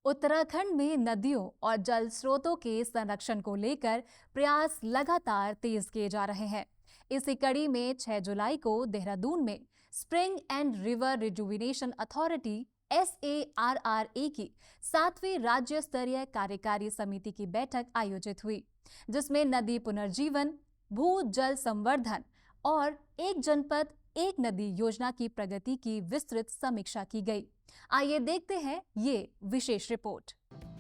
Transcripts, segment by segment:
उत्तराखंड में नदियों और जल स्रोतों के संरक्षण को लेकर प्रयास लगातार तेज किए जा रहे हैं। इसी कड़ी में 6 जुलाई को देहरादून में spring and river rejuvenation authority SARRA की 7वीं राज्य स्तरीय कार्यकारी समिति की बैठक आयोजित हुई, जिसमें नदी पुनर्जीवन, भू जल संवर्धन और एक जनपद एक नदी योजना की प्रगति की विस्तृत समीक्षा की गई। आइए देखते हैं ये विशेष रिपोर्ट।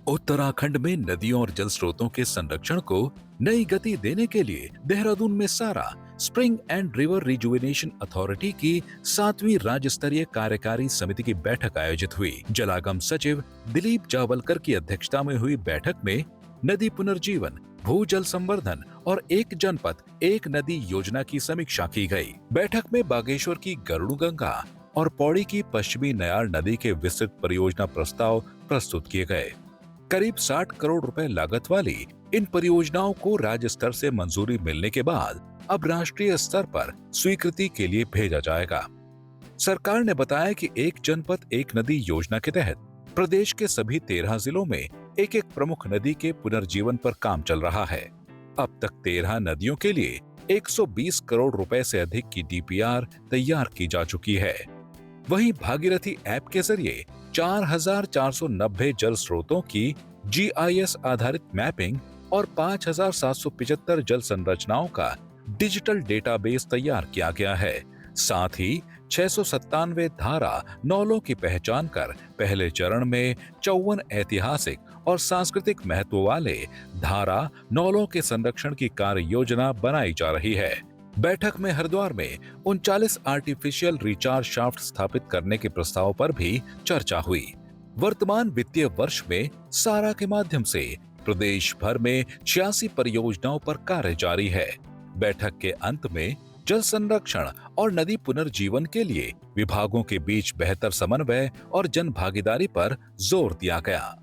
उत्तराखंड में नदियों और जल स्रोतों के संरक्षण को नई गति देने के लिए देहरादून में सारा spring and river rejuvenation authority की 7वीं राज्य स्तरीय कार्यकारी समिति की बैठक आयोजित हुई। जलागम सचिव दिलीप जावलकर की अध्यक्षता में हुई बैठक में नदी पुनर्जीवन, भू जल संवर्धन और एक जनपद एक नदी योजना की समीक्षा की गई। बैठक में बागेश्वर की गरुड़ गंगा और पौड़ी की पश्चिमी नयार नदी के विस्तृत परियोजना प्रस्ताव प्रस्तुत किए गए। करीब 60 करोड़ रुपए लागत वाली इन परियोजनाओं को राज्य स्तर से मंजूरी मिलने के बाद अब राष्ट्रीय स्तर पर स्वीकृति के लिए भेजा जाएगा। सरकार ने बताया कि एक जनपद एक नदी योजना के तहत प्रदेश के सभी 13 जिलों में एक एक प्रमुख नदी के पुनर्जीवन पर काम चल रहा है। अब तक 13 नदियों के लिए 120 करोड़ रुपए से अधिक की DPR तैयार की जा चुकी है। वहीं भागीरथी ऐप के जरिए 4,490 जल स्रोतों की GIS आधारित मैपिंग और 5,775 जल संरचनाओं का डिजिटल डेटाबेस तैयार किया गया है। साथ ही 697 धारा नौलों की पहचान कर पहले चरण में 54 ऐतिहासिक और सांस्कृतिक महत्व वाले धारा नौलों के संरक्षण की कार्य योजना बनाई जा रही है। बैठक में हरिद्वार में 39 आर्टिफिशियल रिचार्ज शाफ्ट स्थापित करने के प्रस्ताव पर भी चर्चा हुई। वर्तमान वित्तीय वर्ष में सारा के माध्यम से प्रदेश भर में 86 परियोजनाओं पर कार्य जारी है। बैठक के अंत में जल संरक्षण और नदी पुनर्जीवन के लिए विभागों के बीच बेहतर समन्वय और जन भागीदारी पर जोर दिया गया।